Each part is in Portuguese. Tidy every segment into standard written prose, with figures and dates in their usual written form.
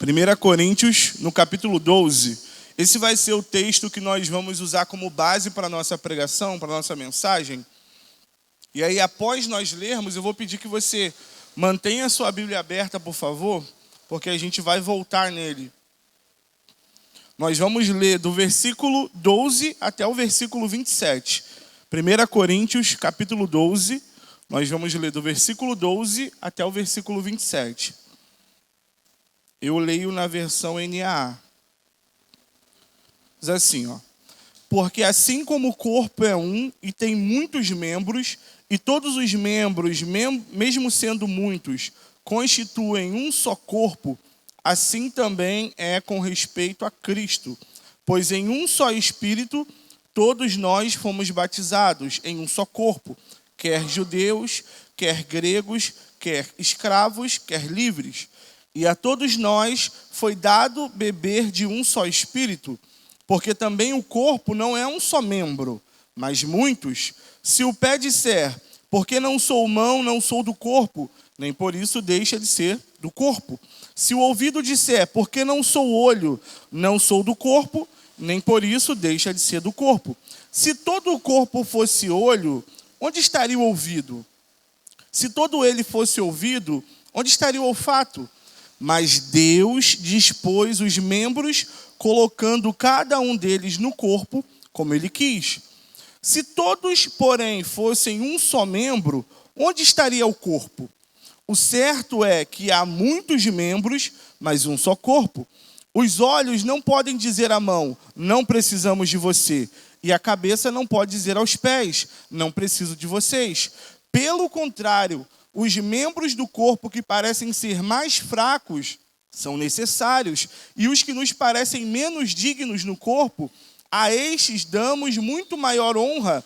1 Coríntios, no capítulo 12. Esse vai ser o texto que nós vamos usar como base para a nossa pregação, para a nossa mensagem. E aí, após nós lermos, eu vou pedir que você mantenha a sua Bíblia aberta, por favor, porque a gente vai voltar nele. Nós vamos ler do versículo 12 até o versículo 27. 1 Coríntios, capítulo 12, nós vamos ler do versículo 12 até o versículo 27. Eu leio na versão NAA. Diz assim, ó. Porque assim como o corpo é um e tem muitos membros, e todos os membros, mesmo sendo muitos, constituem um só corpo, assim também é com respeito a Cristo. Pois em um só Espírito, todos nós fomos batizados em um só corpo, quer judeus, quer gregos, quer escravos, quer livres. E a todos nós foi dado beber de um só Espírito, porque também o corpo não é um só membro, mas muitos. Se o pé disser, porque não sou mão, não sou do corpo, nem por isso deixa de ser do corpo. Se o ouvido disser, porque não sou olho, não sou do corpo, nem por isso deixa de ser do corpo. Se todo o corpo fosse olho, onde estaria o ouvido? Se todo ele fosse ouvido, onde estaria o olfato? Mas Deus dispôs os membros, colocando cada um deles no corpo, como Ele quis. Se todos, porém, fossem um só membro, onde estaria o corpo? O certo é que há muitos membros, mas um só corpo. Os olhos não podem dizer à mão, não precisamos de você. E a cabeça não pode dizer aos pés, não preciso de vocês. Pelo contrário, os membros do corpo que parecem ser mais fracos são necessários, e os que nos parecem menos dignos no corpo, a estes damos muito maior honra.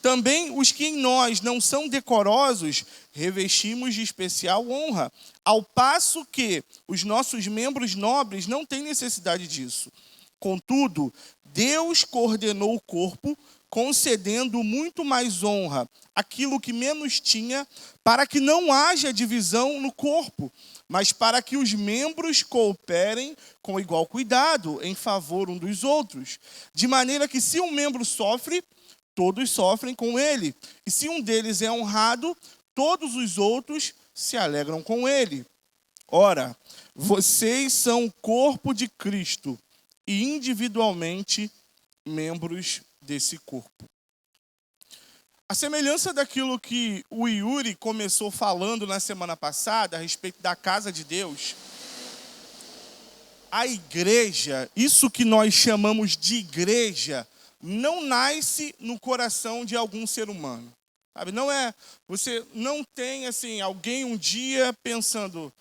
Também os que em nós não são decorosos, revestimos de especial honra, ao passo que os nossos membros nobres não têm necessidade disso. Contudo, Deus coordenou o corpo, concedendo muito mais honra àquilo que menos tinha, para que não haja divisão no corpo, mas para que os membros cooperem com igual cuidado em favor um dos outros. De maneira que se um membro sofre, todos sofrem com ele. E se um deles é honrado, todos os outros se alegram com ele. Ora, vocês são o corpo de Cristo e individualmente membros desse corpo. A semelhança daquilo que o Yuri começou falando na semana passada a respeito da casa de Deus, a igreja, isso que nós chamamos de igreja, não nasce no coração de algum ser humano. Sabe? Não é, você não tem assim alguém um dia pensando,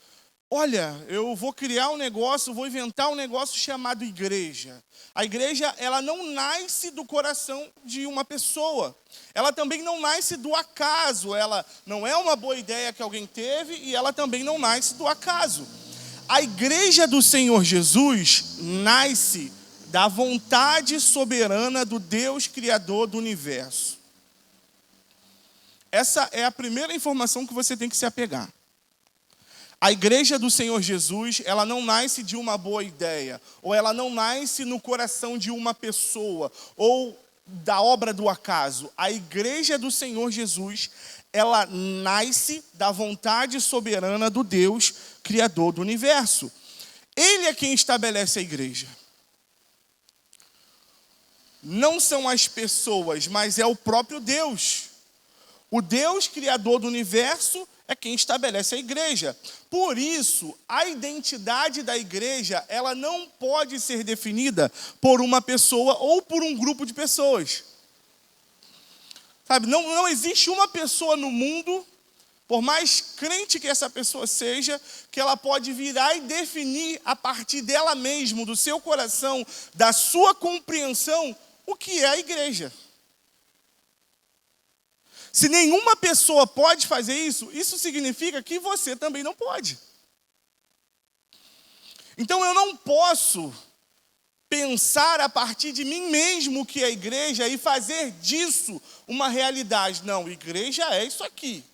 olha, eu vou criar um negócio, vou inventar um negócio chamado igreja. A igreja, ela não nasce do coração de uma pessoa. Ela também não nasce do acaso. Ela não é uma boa ideia que alguém teve e ela também não nasce do acaso. A igreja do Senhor Jesus nasce da vontade soberana do Deus Criador do universo. Essa é a primeira informação que você tem que se apegar. A igreja do Senhor Jesus, ela não nasce de uma boa ideia, ou ela não nasce no coração de uma pessoa, ou da obra do acaso. A igreja do Senhor Jesus, ela nasce da vontade soberana do Deus, Criador do universo. Ele é quem estabelece a igreja. Não são as pessoas, mas é o próprio Deus. O Deus, Criador do universo, é quem estabelece a igreja. Por isso, a identidade da igreja, ela não pode ser definida por uma pessoa ou por um grupo de pessoas. Sabe, não existe uma pessoa no mundo, por mais crente que essa pessoa seja, que ela pode virar e definir a partir dela mesma, do seu coração, da sua compreensão, o que é a igreja. Se nenhuma pessoa pode fazer isso, isso significa que você também não pode. Então eu não posso pensar a partir de mim mesmo o que é a igreja e fazer disso uma realidade. Não, igreja é isso aqui.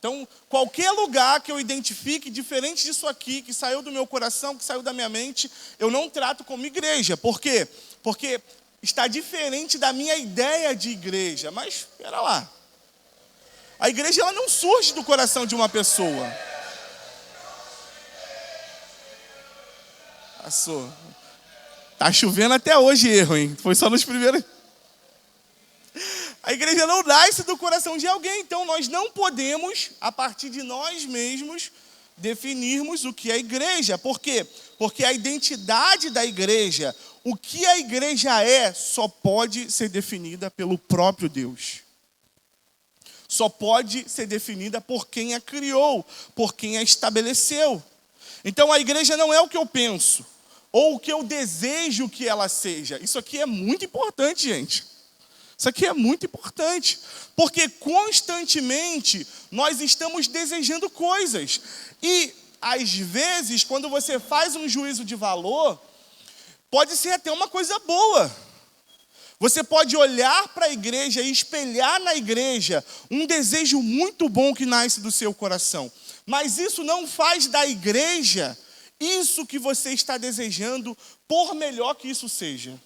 Então, qualquer lugar que eu identifique diferente disso aqui, que saiu do meu coração, que saiu da minha mente, eu não trato como igreja. Por quê? Porque está diferente da minha ideia de igreja. Mas, espera lá. A igreja ela não surge do coração de uma pessoa. Passou. Tá chovendo até hoje erro, hein? Foi só nos primeiros... A igreja não nasce do coração de alguém, então nós não podemos, a partir de nós mesmos, definirmos o que é igreja. Por quê? Porque a identidade da igreja, o que a igreja é, só pode ser definida pelo próprio Deus. Só pode ser definida por quem a criou, por quem a estabeleceu. Então a igreja não é o que eu penso, ou o que eu desejo que ela seja. Isso aqui é muito importante, gente. Isso aqui é muito importante, porque constantemente nós estamos desejando coisas. E, às vezes, quando você faz um juízo de valor, pode ser até uma coisa boa. Você pode olhar para a igreja e espelhar na igreja um desejo muito bom que nasce do seu coração. Mas isso não faz da igreja isso que você está desejando, por melhor que isso seja.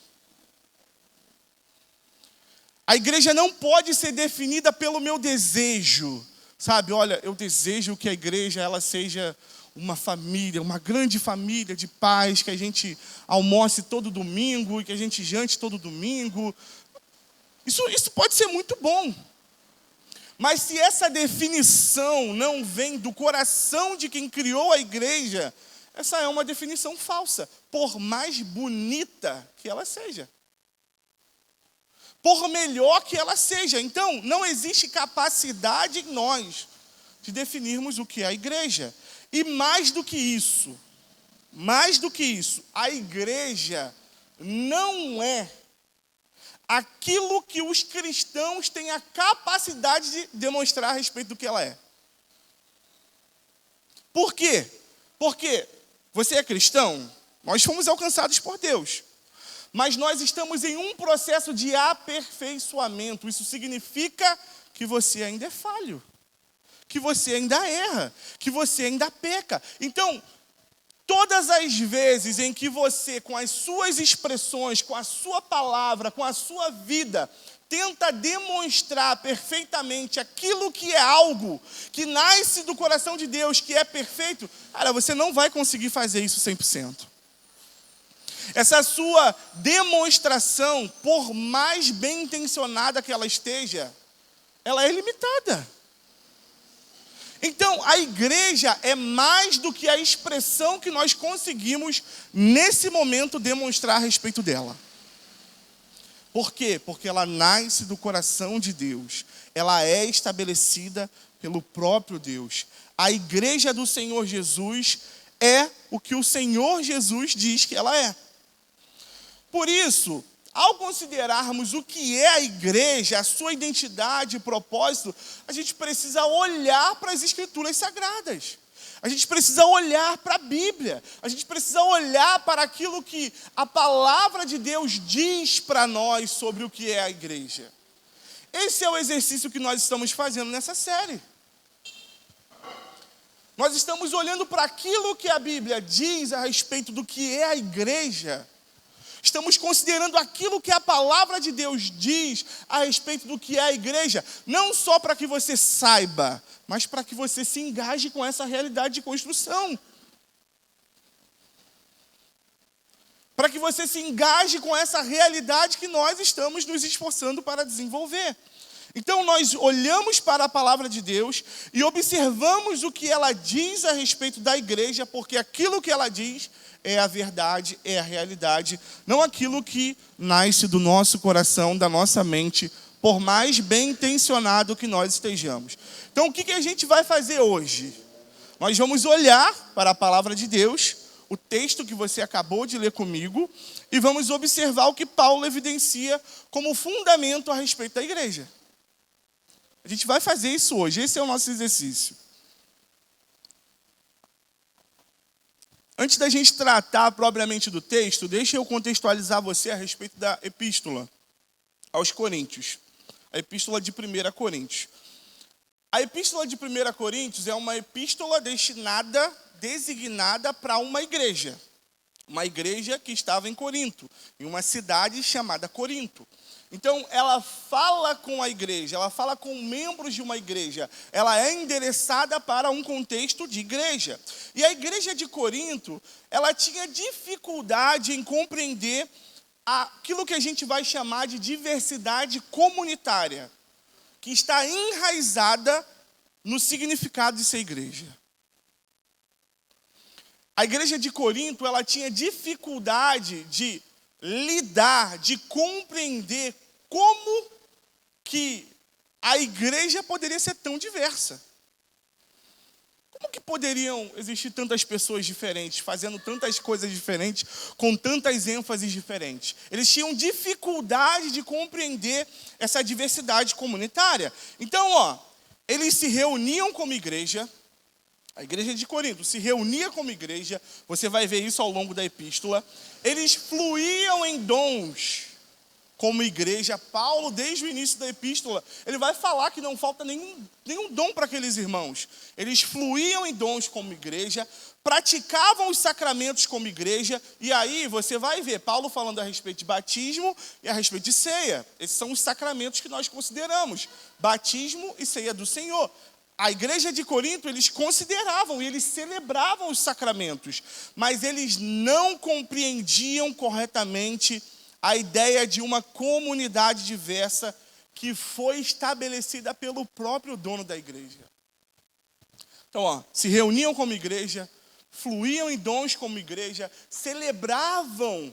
A igreja não pode ser definida pelo meu desejo. Sabe, olha, eu desejo que a igreja ela seja uma família, uma grande família de pais, que a gente almoce todo domingo, que a gente jante todo domingo. Isso pode ser muito bom. Mas se essa definição não vem do coração de quem criou a igreja, essa é uma definição falsa, por mais bonita que ela seja. Por melhor que ela seja. Então, não existe capacidade em nós de definirmos o que é a igreja. E mais do que isso, a igreja não é aquilo que os cristãos têm a capacidade de demonstrar a respeito do que ela é. Por quê? Porque você é cristão, nós fomos alcançados por Deus. Mas nós estamos em um processo de aperfeiçoamento. Isso significa que você ainda é falho, que você ainda erra, que você ainda peca. Então, todas as vezes em que você, com as suas expressões, com a sua palavra, com a sua vida, tenta demonstrar perfeitamente aquilo que é algo que nasce do coração de Deus, que é perfeito, cara, você não vai conseguir fazer isso 100%. Essa sua demonstração, por mais bem intencionada que ela esteja, ela é limitada. Então, a igreja é mais do que a expressão que nós conseguimos, nesse momento, demonstrar a respeito dela. Por quê? Porque ela nasce do coração de Deus. Ela é estabelecida pelo próprio Deus. A igreja do Senhor Jesus é o que o Senhor Jesus diz que ela é. Por isso, ao considerarmos o que é a igreja, a sua identidade e propósito, a gente precisa olhar para as Escrituras Sagradas. A gente precisa olhar para a Bíblia. A gente precisa olhar para aquilo que a palavra de Deus diz para nós sobre o que é a igreja. Esse é o exercício que nós estamos fazendo nessa série. Nós estamos olhando para aquilo que a Bíblia diz a respeito do que é a igreja. Estamos considerando aquilo que a palavra de Deus diz a respeito do que é a igreja, não só para que você saiba, mas para que você se engaje com essa realidade de construção. Para que você se engaje com essa realidade que nós estamos nos esforçando para desenvolver. Então nós olhamos para a palavra de Deus e observamos o que ela diz a respeito da igreja, porque aquilo que ela diz é a verdade, é a realidade, não aquilo que nasce do nosso coração, da nossa mente, por mais bem intencionado que nós estejamos. Então, o que a gente vai fazer hoje? Nós vamos olhar para a palavra de Deus, o texto que você acabou de ler comigo, e vamos observar o que Paulo evidencia como fundamento a respeito da igreja. A gente vai fazer isso hoje, esse é o nosso exercício. Antes da gente tratar propriamente do texto, deixa eu contextualizar você a respeito da epístola aos Coríntios. A epístola de 1 Coríntios. A epístola de 1 Coríntios é uma epístola designada para uma igreja que estava em Corinto, em uma cidade chamada Corinto. Então, ela fala com a igreja, ela fala com membros de uma igreja, ela é endereçada para um contexto de igreja. E a igreja de Corinto, ela tinha dificuldade em compreender aquilo que a gente vai chamar de diversidade comunitária, que está enraizada no significado de ser igreja. A igreja de Corinto, ela tinha dificuldade de lidar, de compreender como que a igreja poderia ser tão diversa. Como que poderiam existir tantas pessoas diferentes, fazendo tantas coisas diferentes, com tantas ênfases diferentes? Eles tinham dificuldade de compreender essa diversidade comunitária. Então, eles se reuniam como igreja. A igreja de Corinto se reunia como igreja, você vai ver isso ao longo da epístola. Eles fluíam em dons como igreja. Paulo, desde o início da epístola, ele vai falar que não falta nenhum dom para aqueles irmãos. Eles fluíam em dons como igreja, praticavam os sacramentos como igreja, e aí você vai ver Paulo falando a respeito de batismo e a respeito de ceia. Esses são os sacramentos que nós consideramos, batismo e ceia do Senhor. A igreja de Corinto, eles consideravam e eles celebravam os sacramentos, mas eles não compreendiam corretamente a ideia de uma comunidade diversa que foi estabelecida pelo próprio dono da igreja. Então, se reuniam como igreja, fluíam em dons como igreja, celebravam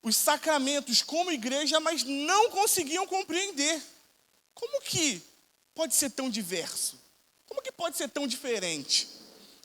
os sacramentos como igreja, mas não conseguiam compreender. Como que pode ser tão diverso? Como que pode ser tão diferente?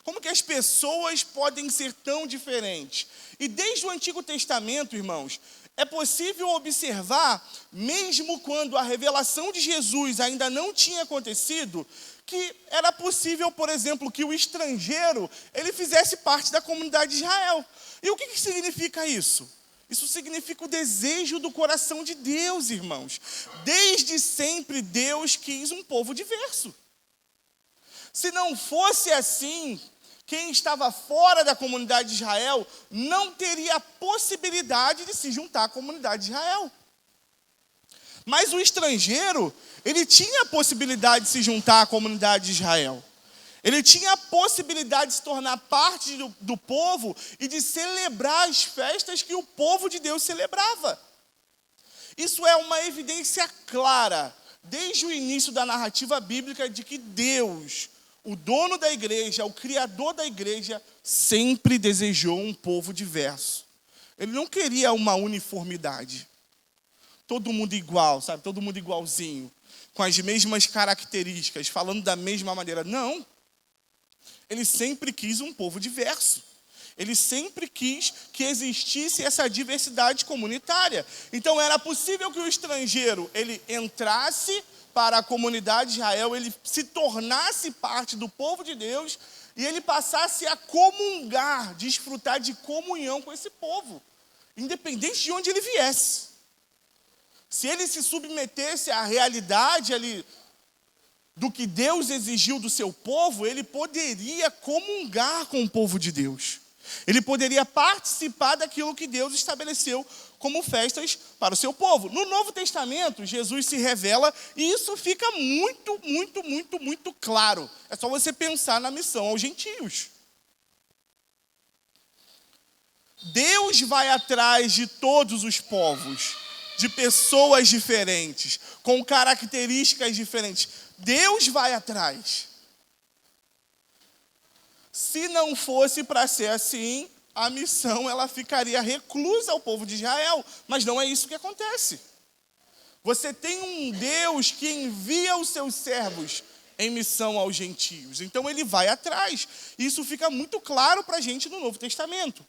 Como que as pessoas podem ser tão diferentes? E desde o Antigo Testamento, irmãos, é possível observar, mesmo quando a revelação de Jesus ainda não tinha acontecido, que era possível, por exemplo, que o estrangeiro, ele fizesse parte da comunidade de Israel. E o que significa isso? Isso significa o desejo do coração de Deus, irmãos. Desde sempre, Deus quis um povo diverso. Se não fosse assim, quem estava fora da comunidade de Israel não teria a possibilidade de se juntar à comunidade de Israel. Mas o estrangeiro, ele tinha a possibilidade de se juntar à comunidade de Israel. Ele tinha a possibilidade de se tornar parte do povo e de celebrar as festas que o povo de Deus celebrava. Isso é uma evidência clara, desde o início da narrativa bíblica, de que Deus, o dono da igreja, o criador da igreja, sempre desejou um povo diverso. Ele não queria uma uniformidade. Todo mundo igual, sabe? Todo mundo igualzinho, com as mesmas características, falando da mesma maneira. Não. Ele sempre quis um povo diverso. Ele sempre quis que existisse essa diversidade comunitária. Então, era possível que o estrangeiro, ele entrasse para a comunidade de Israel, ele se tornasse parte do povo de Deus e ele passasse a comungar, desfrutar de comunhão com esse povo, independente de onde ele viesse. Se ele se submetesse à realidade ali do que Deus exigiu do seu povo, ele poderia comungar com o povo de Deus. Ele poderia participar daquilo que Deus estabeleceu como festas para o seu povo. No Novo Testamento, Jesus se revela e isso fica muito claro. É só você pensar na missão aos gentios. Deus vai atrás de todos os povos, de pessoas diferentes, com características diferentes. Deus vai atrás. Se não fosse para ser assim, a missão ela ficaria reclusa ao povo de Israel. Mas não é isso que acontece. Você tem um Deus que envia os seus servos em missão aos gentios. Então ele vai atrás. Isso fica muito claro para a gente no Novo Testamento.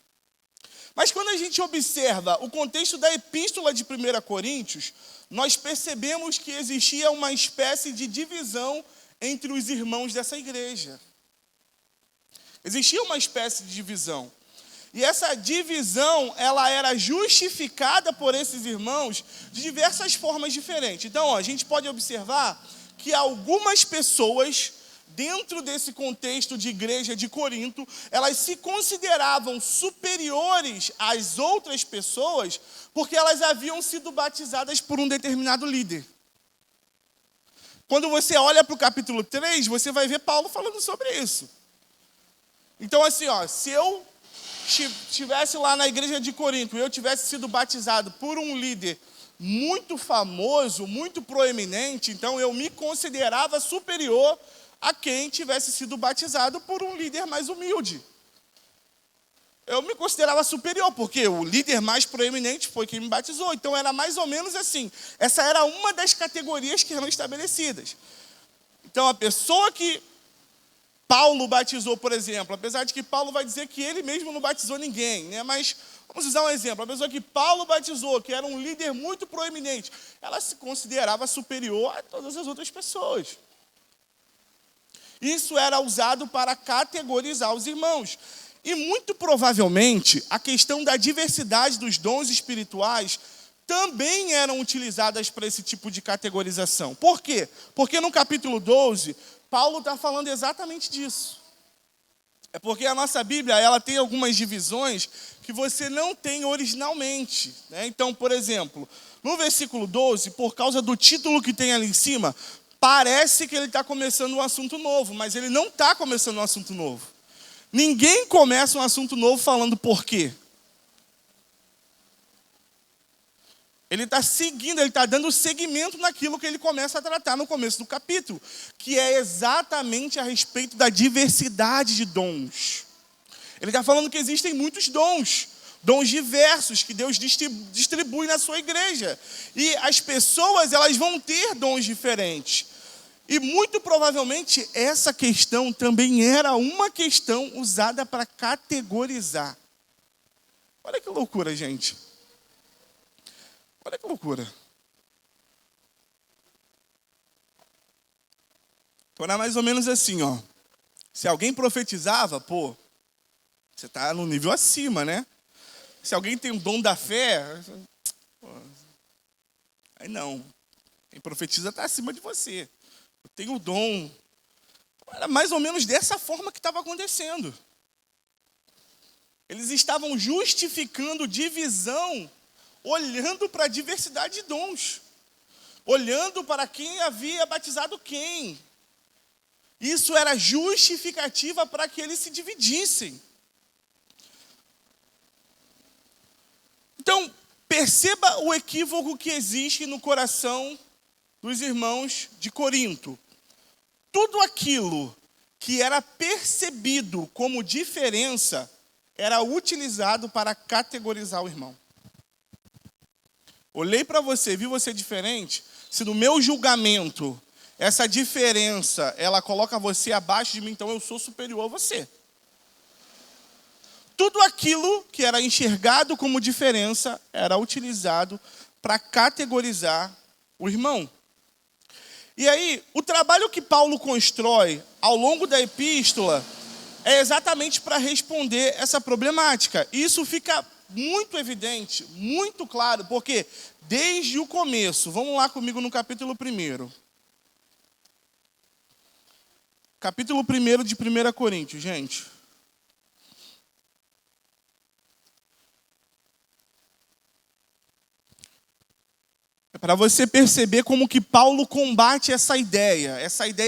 Mas quando a gente observa o contexto da epístola de 1 Coríntios, nós percebemos que existia uma espécie de divisão entre os irmãos dessa igreja. Existia uma espécie de divisão. E essa divisão, ela era justificada por esses irmãos de diversas formas diferentes. Então, a gente pode observar que algumas pessoas, dentro desse contexto de igreja de Corinto, elas se consideravam superiores às outras pessoas porque elas haviam sido batizadas por um determinado líder. Quando você olha para o capítulo 3, você vai ver Paulo falando sobre isso. Então, assim, se eu estivesse lá na igreja de Corinto e eu tivesse sido batizado por um líder muito famoso, muito proeminente, então eu me considerava superior a quem tivesse sido batizado por um líder mais humilde. Eu me considerava superior, porque o líder mais proeminente foi quem me batizou. Então era mais ou menos assim. Essa era uma das categorias que eram estabelecidas. Então a pessoa que Paulo batizou, por exemplo, apesar de que Paulo vai dizer que ele mesmo não batizou ninguém, né? Mas vamos usar um exemplo. A pessoa que Paulo batizou, que era um líder muito proeminente, ela se considerava superior a todas as outras pessoas. Isso era usado para categorizar os irmãos. E muito provavelmente a questão da diversidade dos dons espirituais também eram utilizadas para esse tipo de categorização. Por quê? Porque no capítulo 12, Paulo está falando exatamente disso. É porque a nossa Bíblia ela tem algumas divisões que você não tem originalmente, né? Então, por exemplo, no versículo 12, por causa do título que tem ali em cima, parece que ele está começando um assunto novo, mas ele não está começando um assunto novo. Ninguém começa um assunto novo falando por quê. Ele está seguindo, ele está dando seguimento naquilo que ele começa a tratar no começo do capítulo, que é exatamente a respeito da diversidade de dons. Ele está falando que existem muitos dons diversos que Deus distribui na sua igreja. E as pessoas, elas vão ter dons diferentes. E muito provavelmente essa questão também era uma questão usada para categorizar. Olha que loucura, gente. Olha que loucura. Então era mais ou menos assim, Se alguém profetizava, você está no nível acima, né? Se alguém tem o dom da fé, aí não. Quem profetiza está acima de você. Eu tenho o dom. Era mais ou menos dessa forma que estava acontecendo. Eles estavam justificando divisão, olhando para a diversidade de dons. Olhando para quem havia batizado quem. Isso era justificativa para que eles se dividissem. Então, perceba o equívoco que existe no coração dos irmãos de Corinto. Tudo aquilo que era percebido como diferença era utilizado para categorizar o irmão. Olhei para você, vi você diferente. Se no meu julgamento essa diferença ela coloca você abaixo de mim, então eu sou superior a você. Tudo aquilo que era enxergado como diferença era utilizado para categorizar o irmão. E aí, o trabalho que Paulo constrói ao longo da epístola é exatamente para responder essa problemática. E isso fica muito evidente, muito claro, porque desde o começo, vamos lá comigo no capítulo 1. Capítulo 1 de 1 Coríntios, gente. É para você perceber como que Paulo combate essa ideia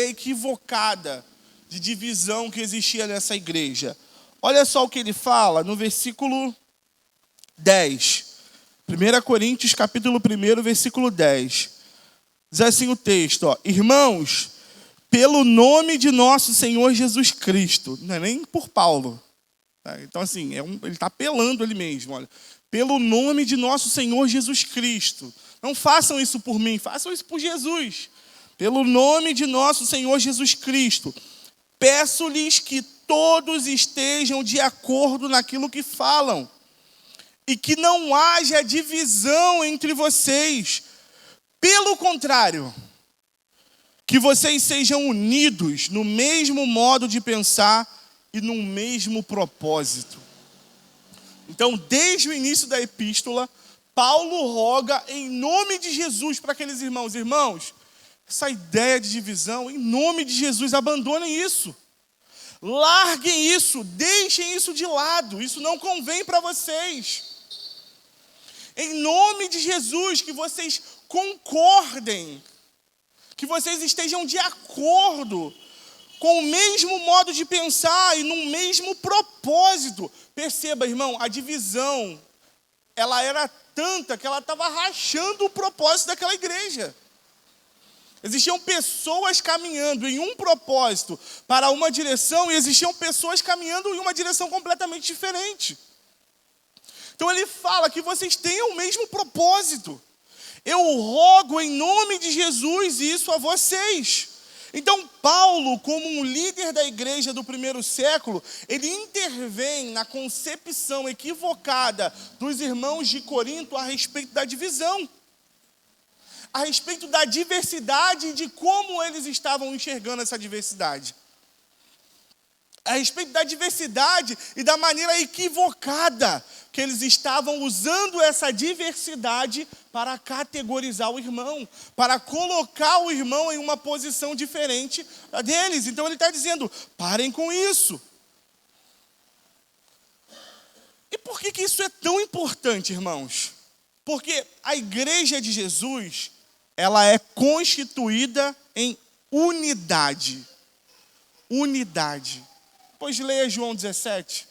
equivocada de divisão que existia nessa igreja. Olha só o que ele fala no versículo 10. 1 Coríntios, capítulo 1, versículo 10. Diz assim o texto, irmãos, pelo nome de nosso Senhor Jesus Cristo, não é nem por Paulo. Tá? Então, assim, ele está apelando ele mesmo, olha. Pelo nome de nosso Senhor Jesus Cristo. Não façam isso por mim, façam isso por Jesus. Pelo nome de nosso Senhor Jesus Cristo. Peço-lhes que todos estejam de acordo naquilo que falam. E que não haja divisão entre vocês. Pelo contrário, que vocês sejam unidos no mesmo modo de pensar e no mesmo propósito. Então, desde o início da epístola, Paulo roga em nome de Jesus para aqueles irmãos. Irmãos, essa ideia de divisão, em nome de Jesus, abandonem isso. Larguem isso, deixem isso de lado, isso não convém para vocês. Em nome de Jesus, que vocês concordem, que vocês estejam de acordo com o mesmo modo de pensar e no mesmo propósito. Perceba, irmão, a divisão, ela era tanta que ela estava rachando o propósito daquela igreja. Existiam pessoas caminhando em um propósito para uma direção e existiam pessoas caminhando em uma direção completamente diferente. Então ele fala que vocês tenham o mesmo propósito. Eu rogo em nome de Jesus isso a vocês. Então Paulo, como um líder da igreja do primeiro século, ele intervém na concepção equivocada dos irmãos de Corinto a respeito da divisão, a respeito da diversidade e de como eles estavam enxergando essa diversidade. A respeito da diversidade e da maneira equivocada que eles estavam usando essa diversidade para categorizar o irmão, para colocar o irmão em uma posição diferente da deles. Então ele está dizendo, parem com isso. E por que isso é tão importante, irmãos? Porque a igreja de Jesus, ela é constituída em unidade. Unidade. Pois leia João 17.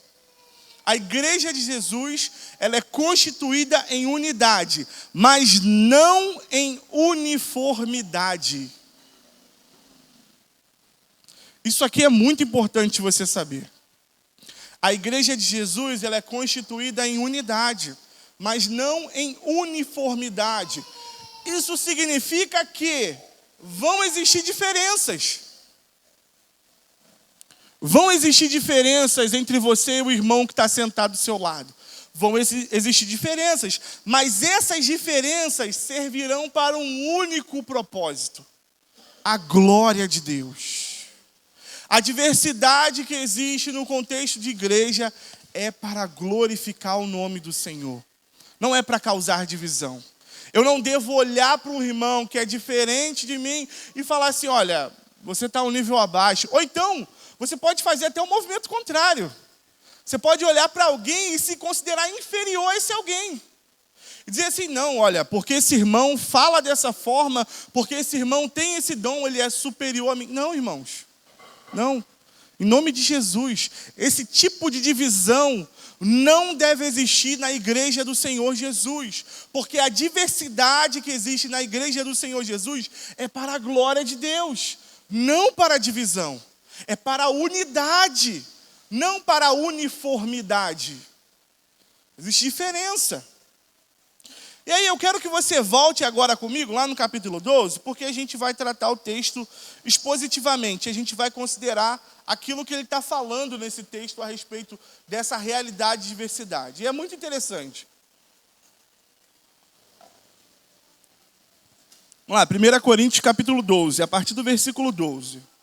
A igreja de Jesus, ela é constituída em unidade, mas não em uniformidade. Isso aqui é muito importante você saber. A igreja de Jesus, ela é constituída em unidade, mas não em uniformidade. Isso significa que vão existir diferenças. Vão existir diferenças entre você e o irmão que está sentado do seu lado. Vão existir diferenças, mas essas diferenças servirão para um único propósito: a glória de Deus. A diversidade que existe no contexto de igreja é para glorificar o nome do Senhor. Não é para causar divisão. Eu não devo olhar para um irmão que é diferente de mim e falar assim, olha, você está um nível abaixo. Ou então, você pode fazer até um movimento contrário. Você pode olhar para alguém e se considerar inferior a esse alguém. E dizer assim, não, olha, porque esse irmão fala dessa forma, porque esse irmão tem esse dom, ele é superior a mim. Não, irmãos. Não. Em nome de Jesus, esse tipo de divisão não deve existir na igreja do Senhor Jesus. Porque a diversidade que existe na igreja do Senhor Jesus é para a glória de Deus, não para a divisão. É para a unidade, não para a uniformidade. Existe diferença. E aí eu quero que você volte agora comigo, lá no capítulo 12, porque a gente vai tratar o texto expositivamente. A gente vai considerar aquilo que ele está falando nesse texto a respeito dessa realidade de diversidade. E é muito interessante. Vamos lá, 1 Coríntios capítulo 12, a partir do versículo 12.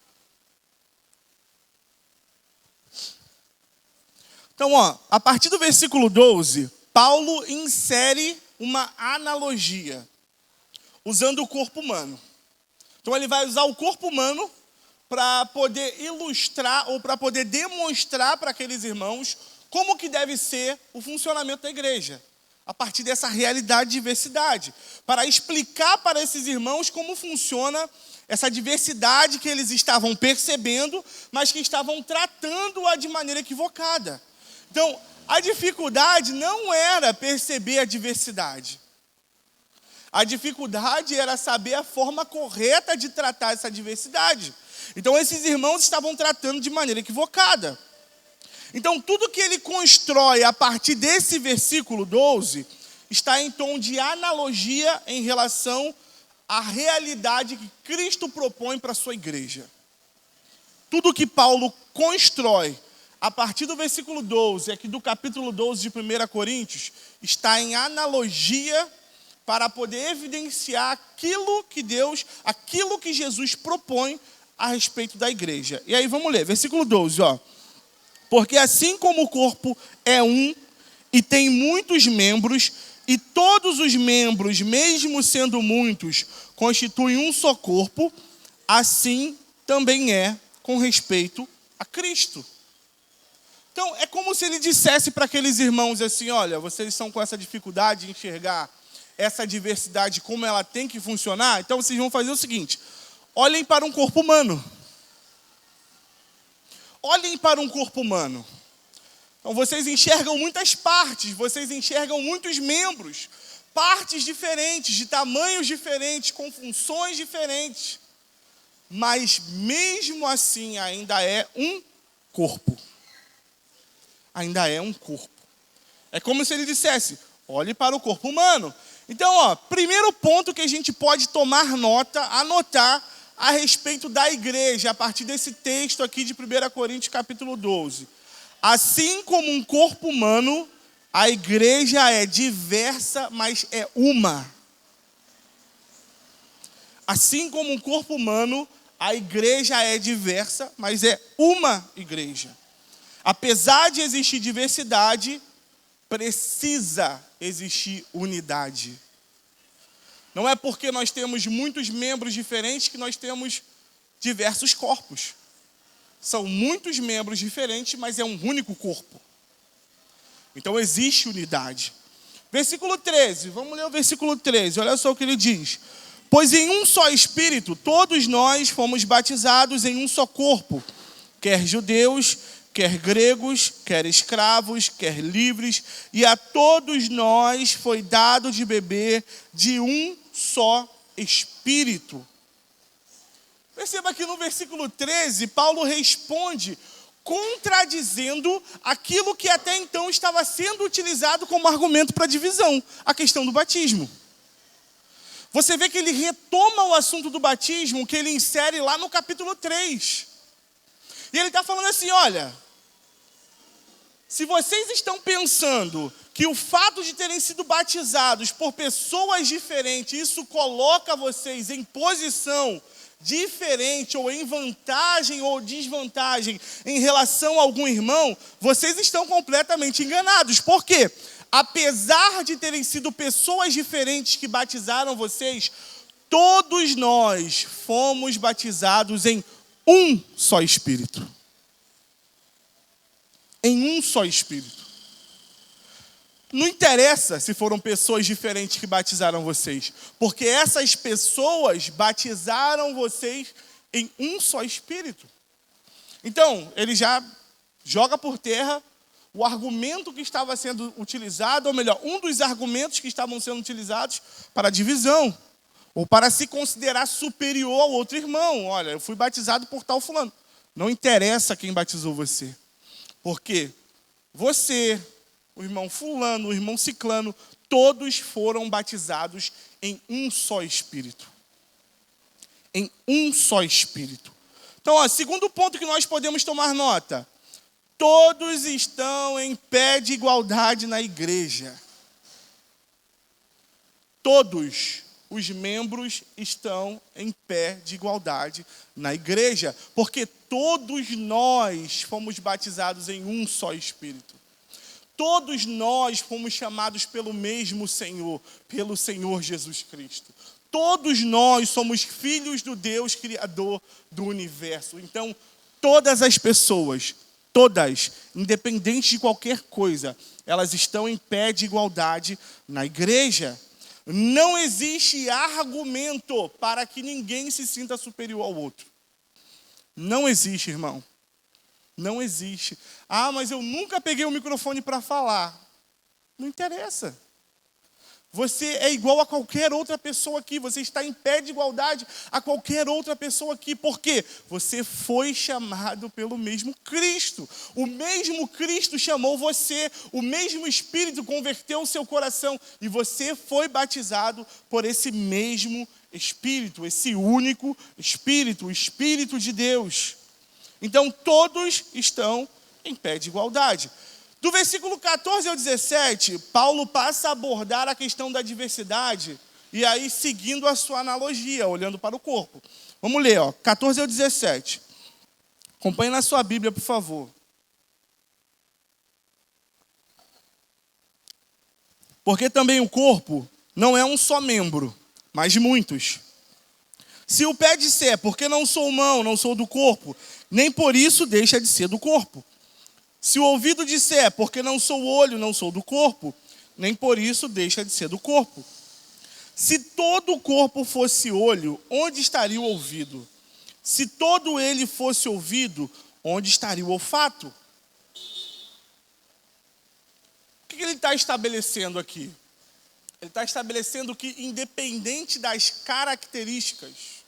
Então, a partir do versículo 12, Paulo insere uma analogia, usando o corpo humano. Então, ele vai usar o corpo humano para poder ilustrar ou para poder demonstrar para aqueles irmãos como que deve ser o funcionamento da igreja, a partir dessa realidade de diversidade, para explicar para esses irmãos como funciona essa diversidade que eles estavam percebendo, mas que estavam tratando-a de maneira equivocada. Então, a dificuldade não era perceber a diversidade. A dificuldade era saber a forma correta de tratar essa diversidade. Então, esses irmãos estavam tratando de maneira equivocada. Então, tudo que ele constrói a partir desse versículo 12 está em tom de analogia em relação à realidade que Cristo propõe para a sua igreja. Tudo que Paulo constrói a partir do versículo 12, aqui do capítulo 12 de 1 Coríntios, está em analogia para poder evidenciar aquilo que Jesus propõe a respeito da igreja. E aí vamos ler, versículo 12, Porque assim como o corpo é um e tem muitos membros, E todos os membros, mesmo sendo muitos, constituem um só corpo, assim também é com respeito a Cristo. Então, é como se ele dissesse para aqueles irmãos assim, olha, vocês estão com essa dificuldade de enxergar essa diversidade, como ela tem que funcionar, então vocês vão fazer o seguinte, olhem para um corpo humano. Olhem para um corpo humano. Então, vocês enxergam muitas partes, vocês enxergam muitos membros, partes diferentes, de tamanhos diferentes, com funções diferentes. Mas, mesmo assim, ainda é um corpo. Ainda é um corpo. É como se ele dissesse, olhe para o corpo humano. Então, primeiro ponto que a gente pode tomar nota, anotar a respeito da igreja, a partir desse texto aqui de 1 Coríntios capítulo 12. Assim como um corpo humano, a igreja é diversa, mas é uma. Assim como um corpo humano, a igreja é diversa, mas é uma igreja. Apesar de existir diversidade, precisa existir unidade. Não é porque nós temos muitos membros diferentes que nós temos diversos corpos. São muitos membros diferentes, mas é um único corpo. Então existe unidade. Versículo 13, vamos ler o versículo 13, olha só o que ele diz. Pois em um só Espírito, todos nós fomos batizados em um só corpo, quer judeus, quer gregos, quer escravos, quer livres, e a todos nós foi dado de beber de um só Espírito. Perceba que no versículo 13, Paulo responde contradizendo aquilo que até então estava sendo utilizado como argumento para divisão, a questão do batismo. Você vê que ele retoma o assunto do batismo que ele insere lá no capítulo 3. E ele está falando assim, olha, se vocês estão pensando que o fato de terem sido batizados por pessoas diferentes, isso coloca vocês em posição diferente, ou em vantagem ou desvantagem em relação a algum irmão, vocês estão completamente enganados. Por quê? Apesar de terem sido pessoas diferentes que batizaram vocês, todos nós fomos batizados em um só Espírito. Em um só Espírito. Não interessa se foram pessoas diferentes que batizaram vocês, porque essas pessoas batizaram vocês em um só Espírito. Então, ele já joga por terra o argumento que estava sendo utilizado, ou melhor, um dos argumentos que estavam sendo utilizados para a divisão, ou para se considerar superior ao outro irmão. Olha, eu fui batizado por tal fulano. Não interessa quem batizou você, porque você, o irmão fulano, o irmão ciclano, todos foram batizados em um só Espírito. Em um só Espírito. Então, segundo ponto que nós podemos tomar nota. Todos estão em pé de igualdade na igreja. Todos os membros estão em pé de igualdade na igreja. Porque todos nós fomos batizados em um só Espírito. Todos nós fomos chamados pelo mesmo Senhor, pelo Senhor Jesus Cristo. Todos nós somos filhos do Deus Criador do universo. Então, todas as pessoas, todas, independente de qualquer coisa, elas estão em pé de igualdade na igreja. Não existe argumento para que ninguém se sinta superior ao outro. Não existe, irmão. Não existe. Ah, mas eu nunca peguei o microfone para falar. Não interessa. Você é igual a qualquer outra pessoa aqui. Você está em pé de igualdade a qualquer outra pessoa aqui. Por quê? Você foi chamado pelo mesmo Cristo. O mesmo Cristo chamou você. O mesmo Espírito converteu o seu coração. E você foi batizado por esse mesmo Espírito. Esse único Espírito. O Espírito de Deus. Então, todos estão em pé de igualdade. Do versículo 14 ao 17, Paulo passa a abordar a questão da diversidade, e aí seguindo a sua analogia, olhando para o corpo. Vamos ler, 14 ao 17. Acompanhe na sua Bíblia, por favor. Porque também o corpo não é um só membro, mas muitos. Se o pé disser, porque não sou mão, não sou do corpo, nem por isso deixa de ser do corpo. Se o ouvido disser, porque não sou olho, não sou do corpo, nem por isso deixa de ser do corpo. Se todo o corpo fosse olho, onde estaria o ouvido? Se todo ele fosse ouvido, onde estaria o olfato? O que ele está estabelecendo aqui? Ele está estabelecendo que, independente das características,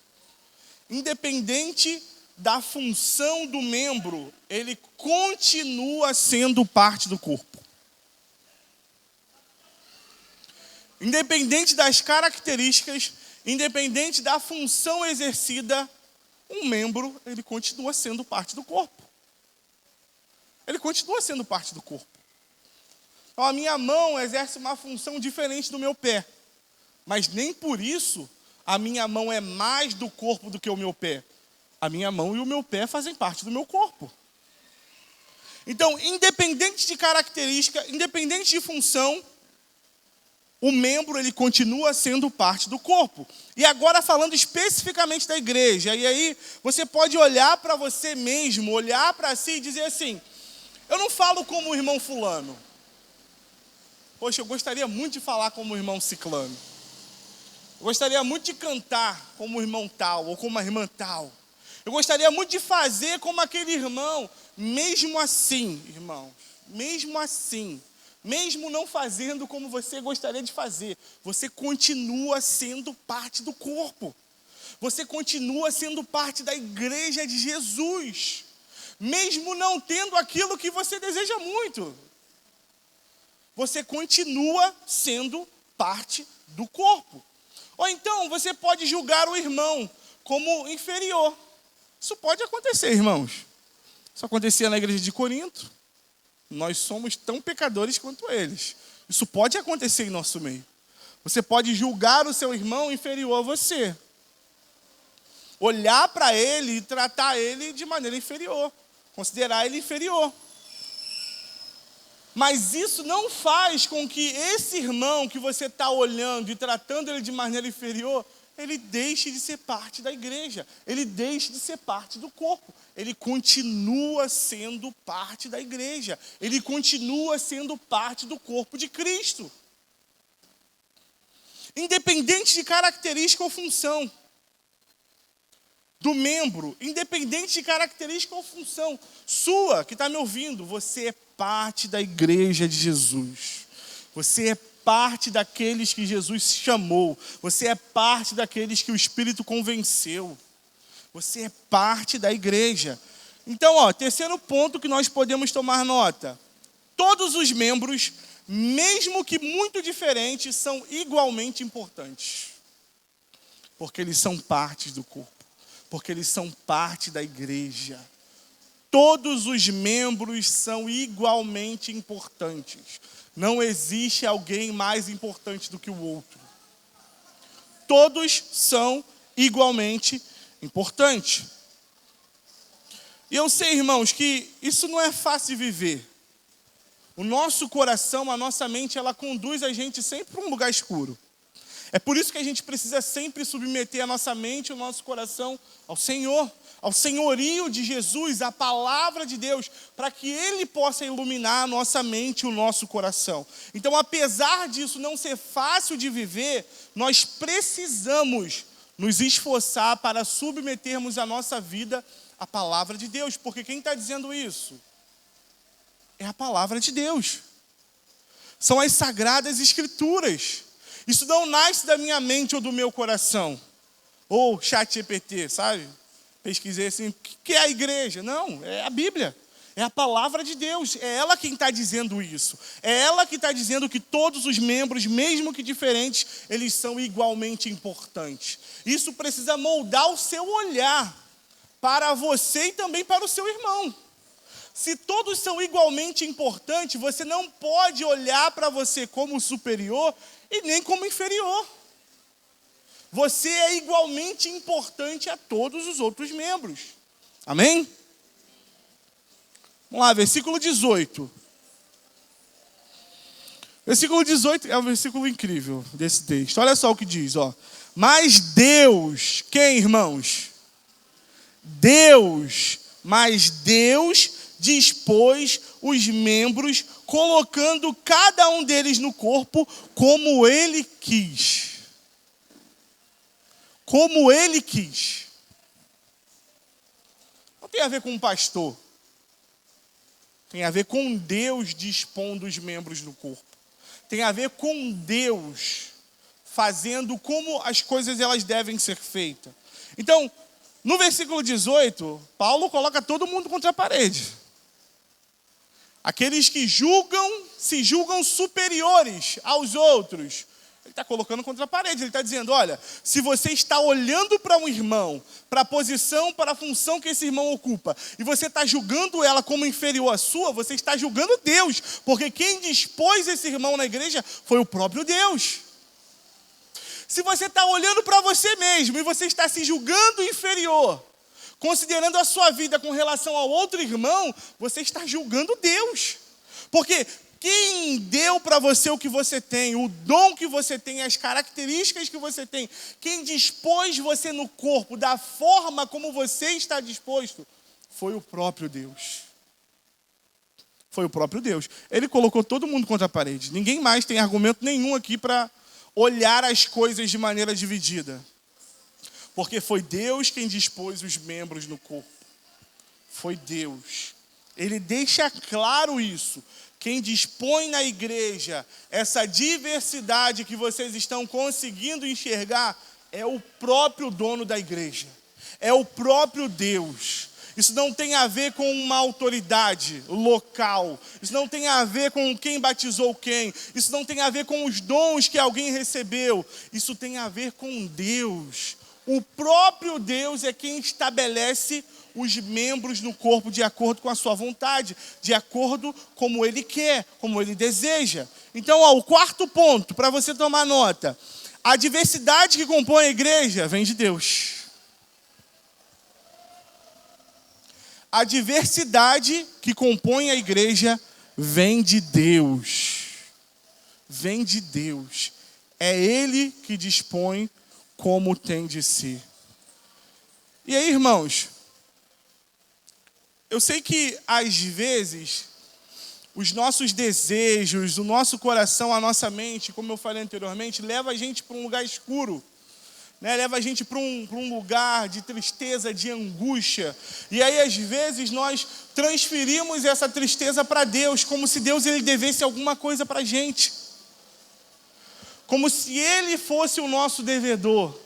independente da função do membro, ele continua sendo parte do corpo. Independente das características, independente da função exercida, um membro, ele continua sendo parte do corpo. Ele continua sendo parte do corpo. Então, a minha mão exerce uma função diferente do meu pé. Mas nem por isso a minha mão é mais do corpo do que o meu pé. A minha mão e o meu pé fazem parte do meu corpo. Então, independente de característica, independente de função, o membro, ele continua sendo parte do corpo. E agora falando especificamente da igreja, e aí você pode olhar para você mesmo, olhar para si e dizer assim, eu não falo como o irmão fulano. Poxa, eu gostaria muito de falar como o irmão ciclano. Eu gostaria muito de cantar como o irmão tal, ou como a irmã tal. Eu gostaria muito de fazer como aquele irmão. Mesmo assim, irmãos, mesmo assim, mesmo não fazendo como você gostaria de fazer, você continua sendo parte do corpo. Você continua sendo parte da igreja de Jesus. Mesmo não tendo aquilo que você deseja muito. Você continua sendo parte do corpo. Ou então, você pode julgar o irmão como inferior. Isso pode acontecer, irmãos. Isso acontecia na igreja de Corinto. Nós somos tão pecadores quanto eles. Isso pode acontecer em nosso meio. Você pode julgar o seu irmão inferior a você. Olhar para ele e tratar ele de maneira inferior. Considerar ele inferior. Mas isso não faz com que esse irmão que você está olhando e tratando ele de maneira inferior, ele deixe de ser parte da igreja. Ele deixe de ser parte do corpo. Ele continua sendo parte da igreja. Ele continua sendo parte do corpo de Cristo. Independente de característica ou função do membro, independente de característica ou função sua, que está me ouvindo, você é parte da igreja de Jesus. Você é parte daqueles que Jesus chamou. Você é parte daqueles que o Espírito convenceu. Você é parte da igreja. Então, terceiro ponto que nós podemos tomar nota. Todos os membros, mesmo que muito diferentes, são igualmente importantes. Porque eles são partes do corpo. Porque eles são parte da igreja. Todos os membros são igualmente importantes. Não existe alguém mais importante do que o outro. Todos são igualmente importantes. E eu sei, irmãos, que isso não é fácil de viver. O nosso coração, a nossa mente, ela conduz a gente sempre para um lugar escuro. É por isso que a gente precisa sempre submeter a nossa mente e o nosso coração ao Senhor, ao senhorio de Jesus, à palavra de Deus, para que Ele possa iluminar a nossa mente e o nosso coração. Então, apesar disso não ser fácil de viver, nós precisamos nos esforçar para submetermos a nossa vida à palavra de Deus. Porque quem está dizendo isso? É a palavra de Deus. São as sagradas escrituras. Isso não nasce da minha mente ou do meu coração. Ou ChatGPT, sabe? Pesquisei assim, o que é a igreja? Não, é a Bíblia. É a palavra de Deus. É ela quem está dizendo isso. É ela que está dizendo que todos os membros, mesmo que diferentes, eles são igualmente importantes. Isso precisa moldar o seu olhar para você e também para o seu irmão. Se todos são igualmente importantes, você não pode olhar para você como superior e nem como inferior. Você é igualmente importante a todos os outros membros. Amém? Vamos lá, versículo 18. Versículo 18 é um versículo incrível desse texto. Olha só o que diz, ó. Mas Deus, quem, irmãos? Mas Deus dispôs os membros, colocando cada um deles no corpo como Ele quis. Como Ele quis. Não tem a ver com um pastor. Tem a ver com Deus dispondo os membros do corpo. Tem a ver com Deus fazendo como as coisas elas devem ser feitas. Então, no versículo 18, Paulo coloca todo mundo contra a parede. Aqueles que se julgam superiores aos outros. Ele está colocando contra a parede. Ele está dizendo, olha, se você está olhando para um irmão, para a posição, para a função que esse irmão ocupa, e você está julgando ela como inferior à sua, você está julgando Deus. Porque quem dispôs esse irmão na igreja foi o próprio Deus. Se você está olhando para você mesmo e você está se julgando inferior, considerando a sua vida com relação ao outro irmão, você está julgando Deus. Porque quem deu para você o que você tem, o dom que você tem, as características que você tem, quem dispôs você no corpo da forma como você está disposto, foi o próprio Deus. Foi o próprio Deus. Ele colocou todo mundo contra a parede. Ninguém mais tem argumento nenhum aqui para olhar as coisas de maneira dividida. Porque foi Deus quem dispôs os membros no corpo. Foi Deus. Ele deixa claro isso. Quem dispõe na igreja essa diversidade que vocês estão conseguindo enxergar é o próprio dono da igreja. É o próprio Deus. Isso não tem a ver com uma autoridade local. Isso não tem a ver com quem batizou quem. Isso não tem a ver com os dons que alguém recebeu. Isso tem a ver com Deus. O próprio Deus é quem estabelece os membros no corpo de acordo com a sua vontade, de acordo como Ele quer, como Ele deseja. Então, ó, o quarto ponto, para você tomar nota. A diversidade que compõe a igreja vem de Deus. A diversidade que compõe a igreja vem de Deus. Vem de Deus. É Ele que dispõe como tem de ser. E aí, irmãos, eu sei que às vezes os nossos desejos, o nosso coração, a nossa mente, como eu falei anteriormente, leva a gente para um lugar escuro. Leva a gente para um lugar de tristeza, de angústia. E aí, às vezes, nós transferimos essa tristeza para Deus, como se Deus ele devesse alguma coisa para a gente. Como se Ele fosse o nosso devedor.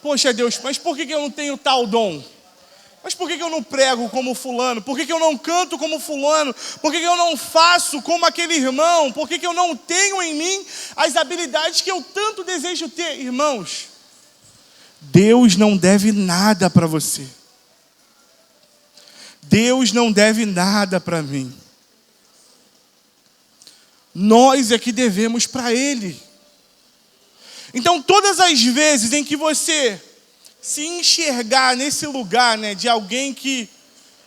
Poxa, Deus, mas por que eu não tenho tal dom? Mas por que eu não prego como fulano? Por que eu não canto como fulano? Por que eu não faço como aquele irmão? Por que eu não tenho em mim as habilidades que eu tanto desejo ter? Irmãos, Deus não deve nada para você. Deus não deve nada para mim. Nós é que devemos para Ele. Então, todas as vezes em que você se enxergar nesse lugar, de alguém que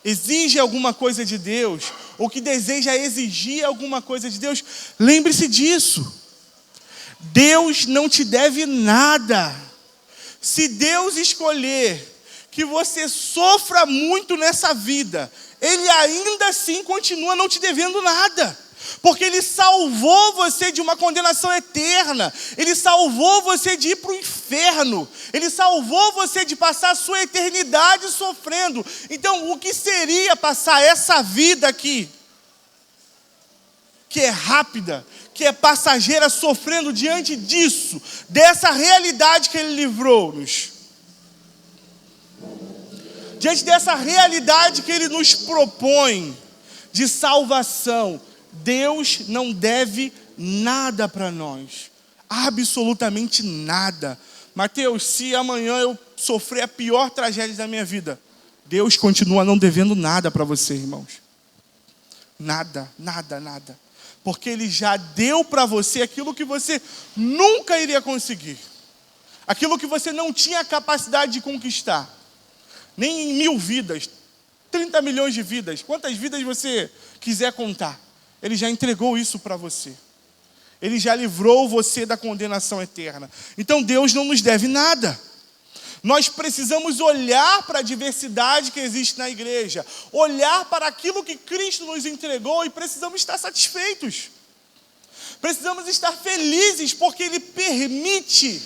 exige alguma coisa de Deus, ou que deseja exigir alguma coisa de Deus, lembre-se disso. Deus não te deve nada. Se Deus escolher que você sofra muito nessa vida, Ele ainda assim continua não te devendo nada. Porque Ele salvou você de uma condenação eterna. Ele salvou você de ir para o inferno. Ele salvou você de passar a sua eternidade sofrendo. Então, o que seria passar essa vida aqui, que é rápida, que é passageira, sofrendo diante disso, dessa realidade que Ele livrou-nos? Diante dessa realidade que Ele nos propõe de salvação, Deus não deve nada para nós. Absolutamente nada. Mateus, se amanhã eu sofrer a pior tragédia da minha vida, Deus continua não devendo nada para você, irmãos. Nada, nada, nada. Porque Ele já deu para você aquilo que você nunca iria conseguir. Aquilo que você não tinha capacidade de conquistar. Nem em 1000 vidas, 30 milhões de vidas, quantas vidas você quiser contar. Ele já entregou isso para você. Ele já livrou você da condenação eterna. Então Deus não nos deve nada. Nós precisamos olhar para a diversidade que existe na igreja, olhar para aquilo que Cristo nos entregou e precisamos estar satisfeitos. Precisamos estar felizes porque Ele permite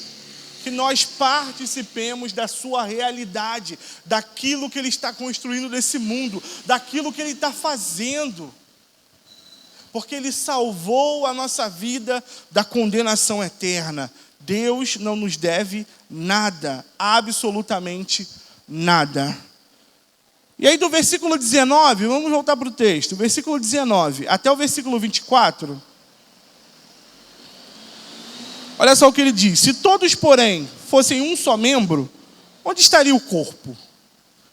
que nós participemos da sua realidade, daquilo que Ele está construindo nesse mundo, daquilo que Ele está fazendo. Porque Ele salvou a nossa vida da condenação eterna. Deus não nos deve nada, absolutamente nada. E aí do versículo 19, vamos voltar para o texto, versículo 19 até o versículo 24. Olha só o que ele diz: se todos, porém, fossem um só membro, onde estaria o corpo?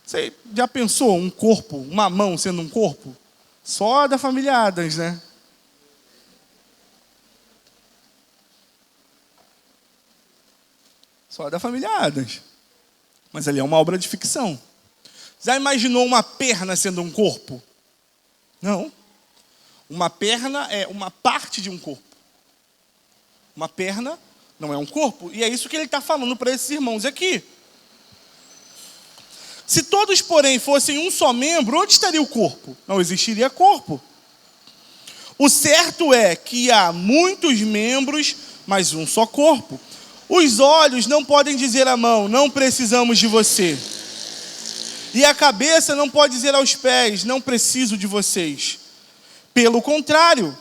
Você já pensou um corpo, uma mão sendo um corpo? Só da família Adams, né? Só da família Adams. Mas ali é uma obra de ficção. Já imaginou uma perna sendo um corpo? Não. Uma perna é uma parte de um corpo. Uma perna não é um corpo. E é isso que ele está falando para esses irmãos aqui. Se todos, porém, fossem um só membro, onde estaria o corpo? Não existiria corpo. O certo é que há muitos membros, mas um só corpo. Os olhos não podem dizer à mão, não precisamos de você. E a cabeça não pode dizer aos pés, não preciso de vocês. Pelo contrário,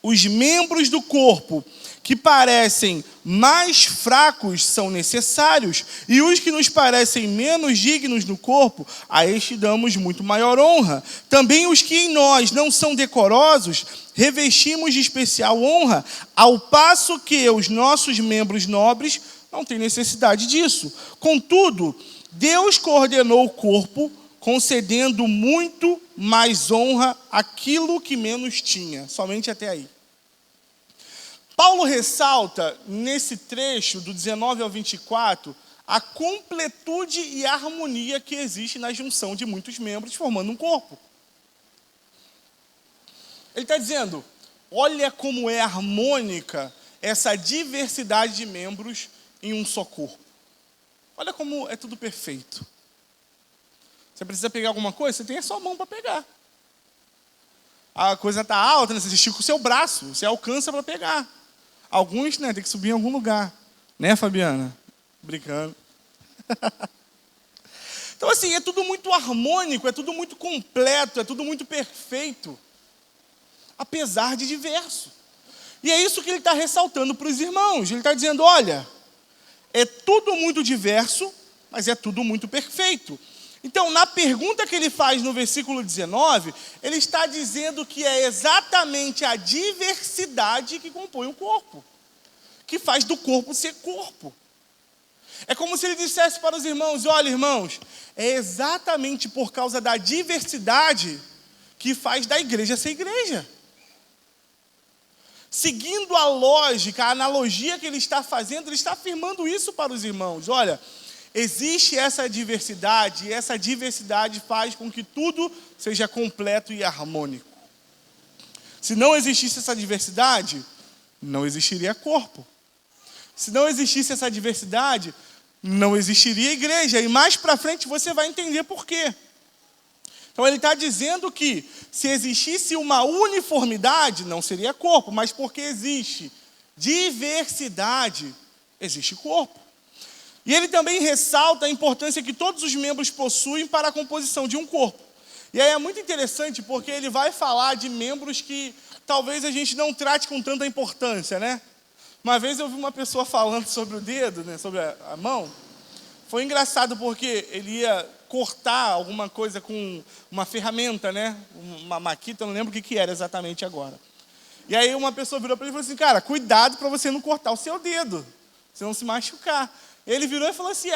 os membros do corpo que parecem mais fracos são necessários, e os que nos parecem menos dignos no corpo, a este damos muito maior honra. Também os que em nós não são decorosos, revestimos de especial honra, ao passo que os nossos membros nobres não têm necessidade disso. Contudo, Deus coordenou o corpo, concedendo muito mais honra àquilo que menos tinha. Somente até aí. Paulo ressalta, nesse trecho, do 19 ao 24, a completude e a harmonia que existe na junção de muitos membros, formando um corpo. Ele está dizendo, olha como é harmônica essa diversidade de membros em um só corpo. Olha como é tudo perfeito. Você precisa pegar alguma coisa, você tem a sua mão para pegar. A coisa está alta, né? Você estica o seu braço, você alcança para pegar. Alguns, né, tem que subir em algum lugar. Né, Fabiana? Brincando. Então, assim, é tudo muito harmônico, é tudo muito completo, é tudo muito perfeito. Apesar de diverso. E é isso que ele está ressaltando para os irmãos. Ele está dizendo, olha, é tudo muito diverso, mas é tudo muito perfeito. Então, na pergunta que ele faz no versículo 19, ele está dizendo que é exatamente a diversidade que compõe o corpo, que faz do corpo ser corpo. É como se ele dissesse para os irmãos, olha, irmãos, é exatamente por causa da diversidade que faz da igreja ser igreja. Seguindo a lógica, a analogia que ele está fazendo, ele está afirmando isso para os irmãos. Olha, existe essa diversidade, e essa diversidade faz com que tudo seja completo e harmônico. Se não existisse essa diversidade, não existiria corpo. Se não existisse essa diversidade, não existiria igreja. E mais para frente você vai entender por quê. Então ele está dizendo que se existisse uma uniformidade, não seria corpo, mas porque existe diversidade, existe corpo. E ele também ressalta a importância que todos os membros possuem para a composição de um corpo. E aí é muito interessante porque ele vai falar de membros que talvez a gente não trate com tanta importância, né? Uma vez eu vi uma pessoa falando sobre o dedo, né, sobre a mão. Foi engraçado porque ele ia cortar alguma coisa com uma ferramenta, né? Uma maquita, eu não lembro o que era exatamente agora. E aí uma pessoa virou para ele e falou assim, cara, cuidado para você não cortar o seu dedo, você não se machucar. Ele virou e falou assim,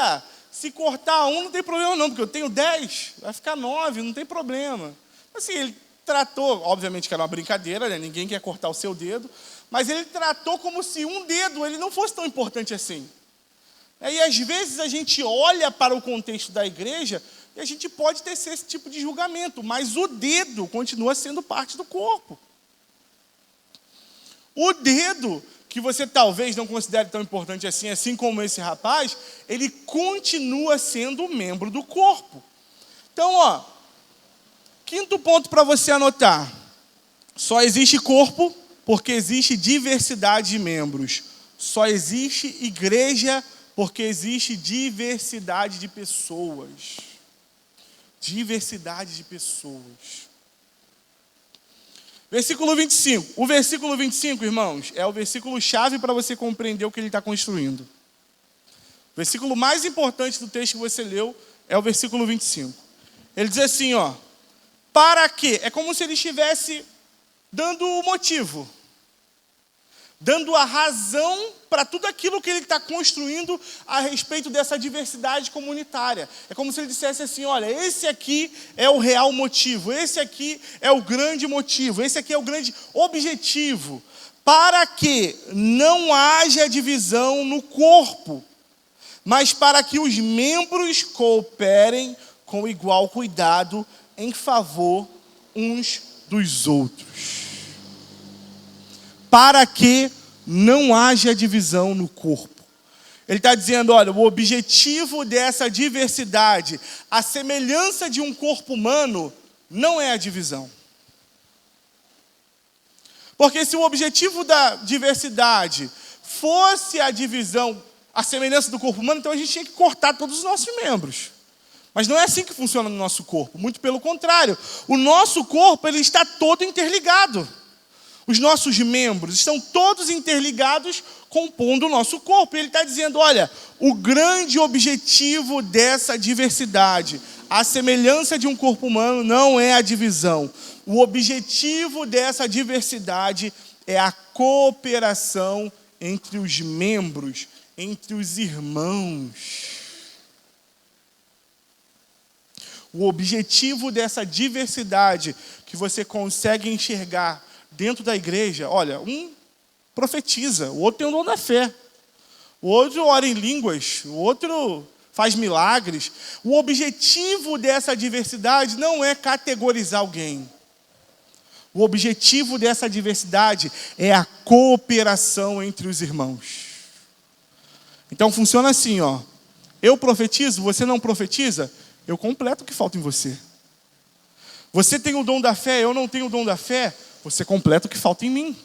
se cortar um não tem problema não, porque eu tenho 10, vai ficar 9, não tem problema. Assim, ele tratou, obviamente que era uma brincadeira, né? Ninguém quer cortar o seu dedo, mas ele tratou como se um dedo ele não fosse tão importante assim. E às vezes a gente olha para o contexto da igreja e a gente pode ter esse tipo de julgamento, mas o dedo continua sendo parte do corpo. O dedo, que você talvez não considere tão importante assim como esse rapaz, ele continua sendo membro do corpo. Então, quinto ponto para você anotar. Só existe corpo porque existe diversidade de membros. Só existe igreja porque existe diversidade de pessoas. Diversidade de pessoas. Versículo 25. O versículo 25, irmãos, é o versículo chave para você compreender o que ele está construindo. O versículo mais importante do texto que você leu é o versículo 25. Ele diz assim, para quê? É como se ele estivesse dando o motivo, dando a razão para tudo aquilo que ele está construindo a respeito dessa diversidade comunitária. É como se ele dissesse assim, olha, esse aqui é o real motivo, esse aqui é o grande motivo, esse aqui é o grande objetivo, para que não haja divisão no corpo, mas para que os membros cooperem com igual cuidado em favor uns dos outros. Para que não haja divisão no corpo. Ele está dizendo, olha, o objetivo dessa diversidade, a semelhança de um corpo humano, não é a divisão. Porque se o objetivo da diversidade fosse a divisão, a semelhança do corpo humano, então a gente tinha que cortar todos os nossos membros. Mas não é assim que funciona no nosso corpo. Muito pelo contrário. O nosso corpo, ele está todo interligado. Os nossos membros estão todos interligados, compondo o nosso corpo. E ele está dizendo, olha, o grande objetivo dessa diversidade, a semelhança de um corpo humano, não é a divisão. O objetivo dessa diversidade é a cooperação entre os membros, entre os irmãos. O objetivo dessa diversidade que você consegue enxergar dentro da igreja, olha, um profetiza, o outro tem o dom da fé, o outro ora em línguas, o outro faz milagres. O objetivo dessa diversidade não é categorizar alguém. O objetivo dessa diversidade é a cooperação entre os irmãos. Então funciona assim, eu profetizo, você não profetiza, eu completo o que falta em você. Você tem o dom da fé, eu não tenho o dom da fé, você completa o que falta em mim.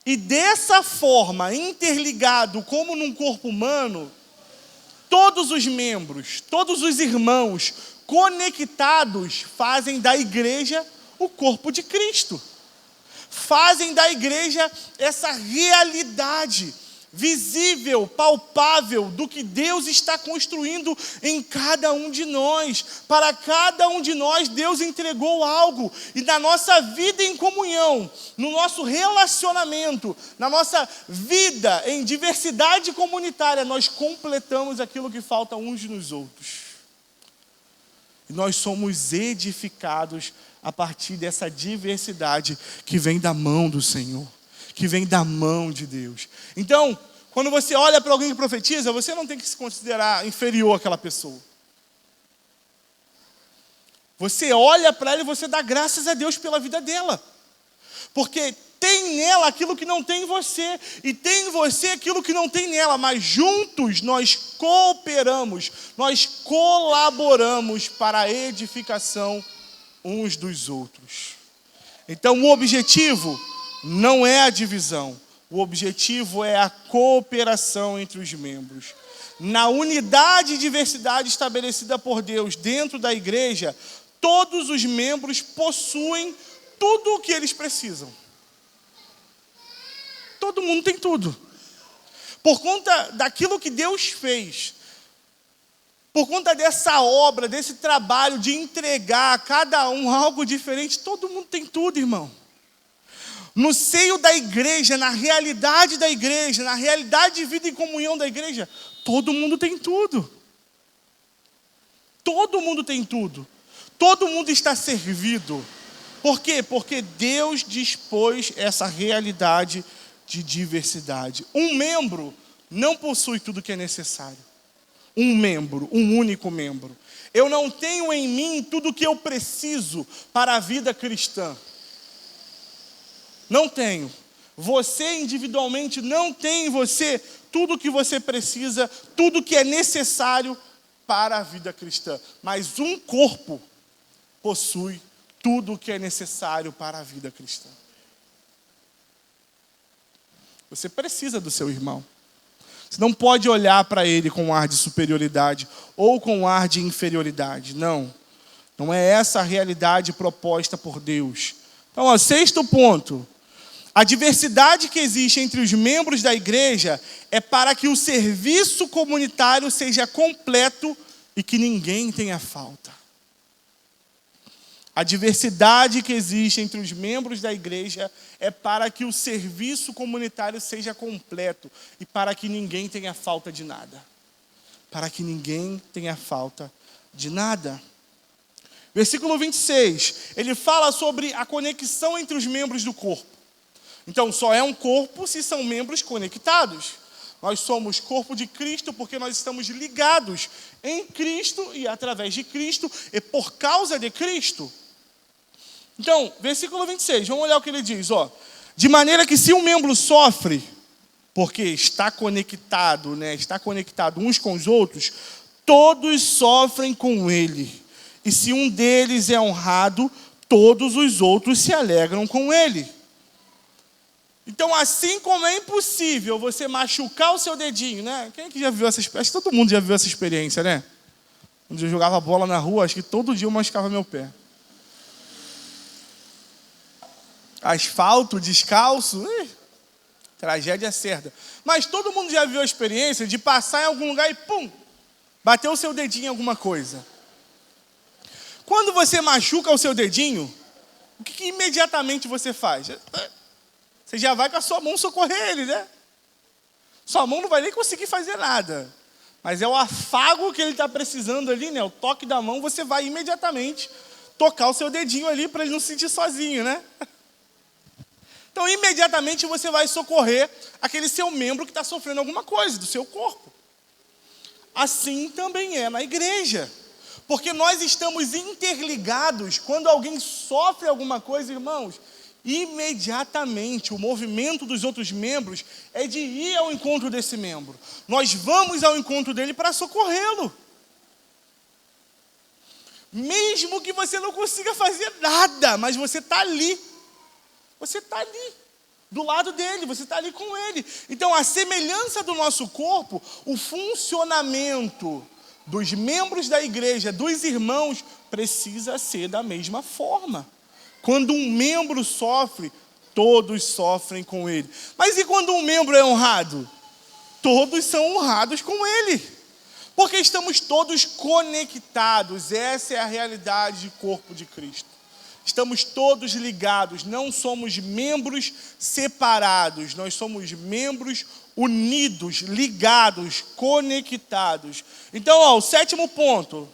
E dessa forma, interligado como num corpo humano, todos os membros, todos os irmãos conectados fazem da igreja o corpo de Cristo. Fazem da igreja essa realidade visível, palpável do que Deus está construindo em cada um de nós. Para cada um de nós, Deus entregou algo. E na nossa vida em comunhão, no nosso relacionamento, na nossa vida em diversidade comunitária, nós completamos aquilo que falta uns nos outros. E nós somos edificados a partir dessa diversidade que vem da mão do Senhor, que vem da mão de Deus. Então, quando você olha para alguém que profetiza, você não tem que se considerar inferior àquela pessoa. Você olha para ela e você dá graças a Deus pela vida dela. Porque tem nela aquilo que não tem em você, e tem em você aquilo que não tem nela, mas juntos nós cooperamos, nós colaboramos para a edificação uns dos outros. Então o objetivo não é a divisão, o objetivo é a cooperação entre os membros. Na unidade e diversidade estabelecida por Deus dentro da igreja, todos os membros possuem tudo o que eles precisam. Todo mundo tem tudo. Por conta daquilo que Deus fez, por conta dessa obra, desse trabalho de entregar a cada um algo diferente, todo mundo tem tudo, irmão. No seio da igreja, na realidade da igreja, na realidade de vida e comunhão da igreja, todo mundo tem tudo. Todo mundo tem tudo. Todo mundo está servido. Por quê? Porque Deus dispôs essa realidade de diversidade. Um membro não possui tudo que é necessário. Um membro, um único membro. Eu não tenho em mim tudo o que eu preciso para a vida cristã. Não tenho. Você individualmente não tem em você tudo o que você precisa, tudo o que é necessário para a vida cristã. Mas um corpo possui tudo o que é necessário para a vida cristã. Você precisa do seu irmão. Você não pode olhar para ele com um ar de superioridade ou com um ar de inferioridade. Não. Não é essa a realidade proposta por Deus. Então, sexto ponto. A diversidade que existe entre os membros da igreja é para que o serviço comunitário seja completo e que ninguém tenha falta. A diversidade que existe entre os membros da igreja é para que o serviço comunitário seja completo e para que ninguém tenha falta de nada. Para que ninguém tenha falta de nada. Versículo 26, ele fala sobre a conexão entre os membros do corpo. Então, só é um corpo se são membros conectados. Nós somos corpo de Cristo porque nós estamos ligados em Cristo e através de Cristo e por causa de Cristo. Então, versículo 26, vamos olhar o que ele diz. De maneira que se um membro sofre, porque está conectado, está conectado uns com os outros, todos sofrem com ele. E se um deles é honrado, todos os outros se alegram com ele. Então, assim como é impossível você machucar o seu dedinho, né? Quem é que já viu essa experiência? Acho que todo mundo já viu essa experiência, né? Quando eu jogava bola na rua, acho que todo dia eu machucava meu pé. Asfalto, descalço, tragédia certa. Mas todo mundo já viu a experiência de passar em algum lugar e pum, bater o seu dedinho em alguma coisa. Quando você machuca o seu dedinho, o que imediatamente você faz? Você já vai com a sua mão socorrer ele, né? Sua mão não vai nem conseguir fazer nada. Mas é o afago que ele está precisando ali, né? O toque da mão, você vai imediatamente tocar o seu dedinho ali para ele não se sentir sozinho, né? Então, imediatamente você vai socorrer aquele seu membro que está sofrendo alguma coisa do seu corpo. Assim também é na igreja. Porque nós estamos interligados. Quando alguém sofre alguma coisa, irmãos, imediatamente o movimento dos outros membros é de ir ao encontro desse membro. Nós vamos ao encontro dele para socorrê-lo. Mesmo que você não consiga fazer nada, mas você está ali. Você está ali, do lado dele, você está ali com ele. Então, a semelhança do nosso corpo, o funcionamento dos membros da igreja, dos irmãos, precisa ser da mesma forma. Quando um membro sofre, todos sofrem com ele. Mas e quando um membro é honrado? Todos são honrados com ele. Porque estamos todos conectados. Essa é a realidade do corpo de Cristo. Estamos todos ligados, não somos membros separados, nós somos membros unidos, ligados, conectados. Então, o sétimo ponto,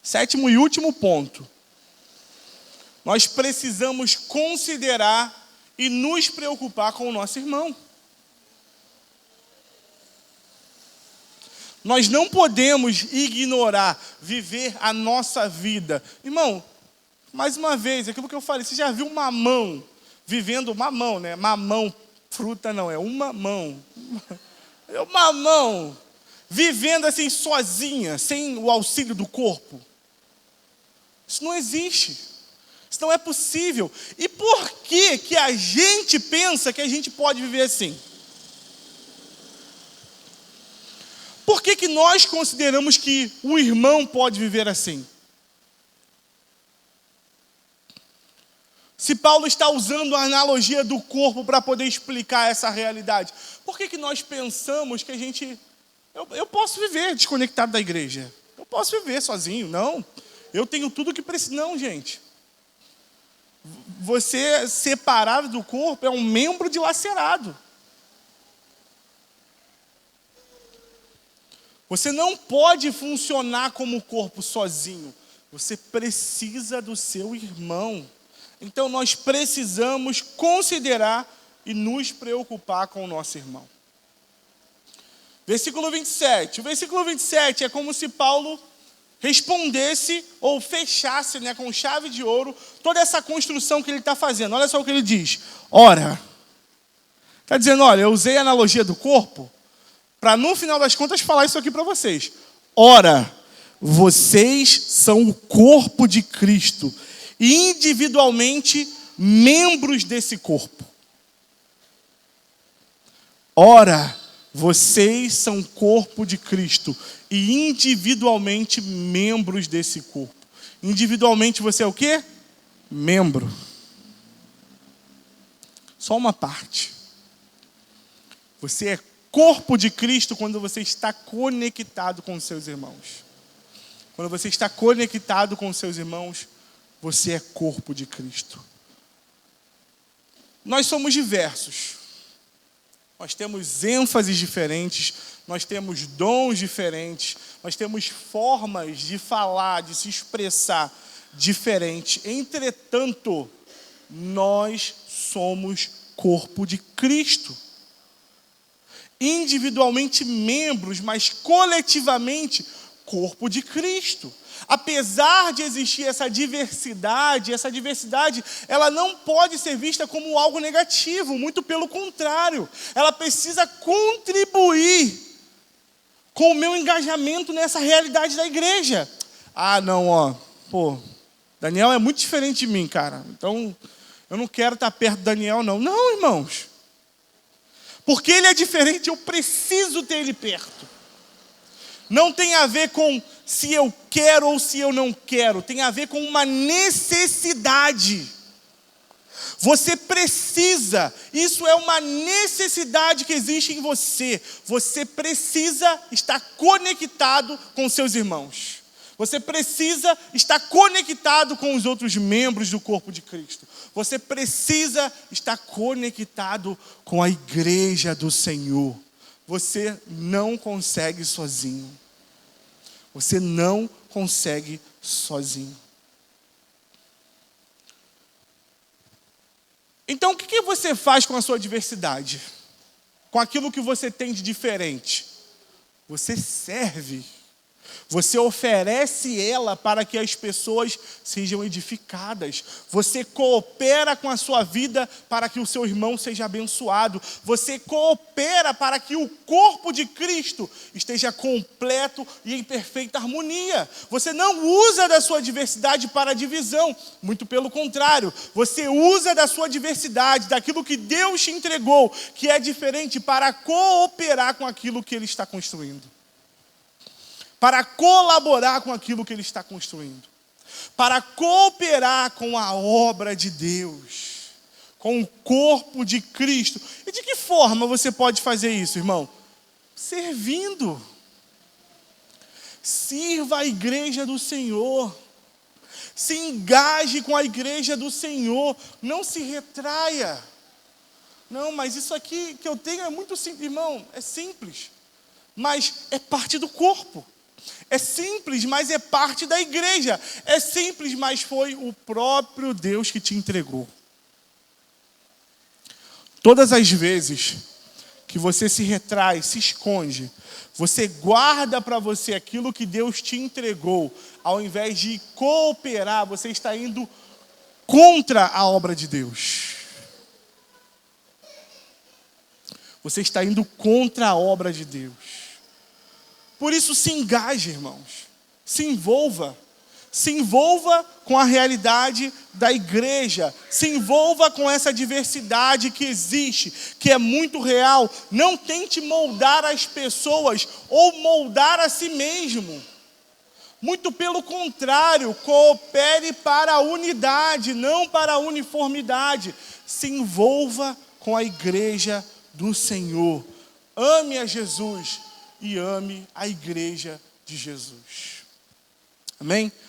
sétimo e último ponto, nós precisamos considerar e nos preocupar com o nosso irmão. Nós não podemos ignorar, viver a nossa vida. Irmão, mais uma vez, aquilo que eu falei, você já viu mamão vivendo mamão, né? Mamão, fruta não, é uma mão. É uma mão vivendo assim sozinha, sem o auxílio do corpo. Isso não existe. Isso não é possível. E por que a gente pensa que a gente pode viver assim? Por que nós consideramos que o irmão pode viver assim? Se Paulo está usando a analogia do corpo para poder explicar essa realidade, por que nós pensamos que a gente... Eu posso viver desconectado da igreja. Eu posso viver sozinho. Não. Eu tenho tudo o que preciso. Não, gente. Você separado do corpo é um membro dilacerado. Você não pode funcionar como corpo sozinho. Você precisa do seu irmão. Então, nós precisamos considerar e nos preocupar com o nosso irmão. Versículo 27. O versículo 27 é como se Paulo respondesse ou fechasse, com chave de ouro toda essa construção que ele está fazendo. Olha só o que ele diz. Ora, está dizendo, olha, eu usei a analogia do corpo para, no final das contas, falar isso aqui para vocês. Ora, vocês são o corpo de Cristo e individualmente membros desse corpo. Ora, vocês são o corpo de Cristo e individualmente membros desse corpo. Individualmente você é o quê? Membro. Só uma parte. Você é corpo de Cristo quando você está conectado com os seus irmãos. Quando você está conectado com os seus irmãos, você é corpo de Cristo. Nós somos diversos. Nós temos ênfases diferentes, nós temos dons diferentes, nós temos formas de falar, de se expressar diferentes. Entretanto, nós somos corpo de Cristo. Individualmente membros, mas coletivamente corpo de Cristo. Apesar de existir essa diversidade, ela não pode ser vista como algo negativo, muito pelo contrário. Ela precisa contribuir com o meu engajamento nessa realidade da igreja. Ah, não, Daniel é muito diferente de mim, cara. Então, eu não quero estar perto do Daniel, não. Não, irmãos. Porque ele é diferente, eu preciso ter ele perto. Não tem a ver com se eu quero ou se eu não quero. Tem a ver com uma necessidade. Você precisa. Isso é uma necessidade que existe em você. Você precisa estar conectado com seus irmãos. Você precisa estar conectado com os outros membros do corpo de Cristo. Você precisa estar conectado com a igreja do Senhor. Você não consegue sozinho. Você não consegue sozinho. Então, o que você faz com a sua diversidade? Com aquilo que você tem de diferente? Você serve. Você oferece ela para que as pessoas sejam edificadas. Você coopera com a sua vida para que o seu irmão seja abençoado. Você coopera para que o corpo de Cristo esteja completo e em perfeita harmonia. Você não usa da sua diversidade para divisão. Muito pelo contrário. Você usa da sua diversidade, daquilo que Deus te entregou, que é diferente, para cooperar com aquilo que Ele está construindo. Para colaborar com aquilo que Ele está construindo. Para cooperar com a obra de Deus. Com o corpo de Cristo. E de que forma você pode fazer isso, irmão? Servindo. Sirva a igreja do Senhor. Se engaje com a igreja do Senhor. Não se retraia. Não, mas isso aqui que eu tenho é muito simples. Irmão, é simples. Mas é parte do corpo. É simples, mas é parte da igreja. É simples, mas foi o próprio Deus que te entregou. Todas as vezes que você se retrai, se esconde, você guarda para você aquilo que Deus te entregou, ao invés de cooperar, você está indo contra a obra de Deus. Você está indo contra a obra de Deus. Por isso, se engaje, irmãos. Se envolva. Se envolva com a realidade da igreja. Se envolva com essa diversidade que existe, que é muito real. Não tente moldar as pessoas ou moldar a si mesmo. Muito pelo contrário, coopere para a unidade, não para a uniformidade. Se envolva com a igreja do Senhor. Ame a Jesus. E ame a igreja de Jesus. Amém?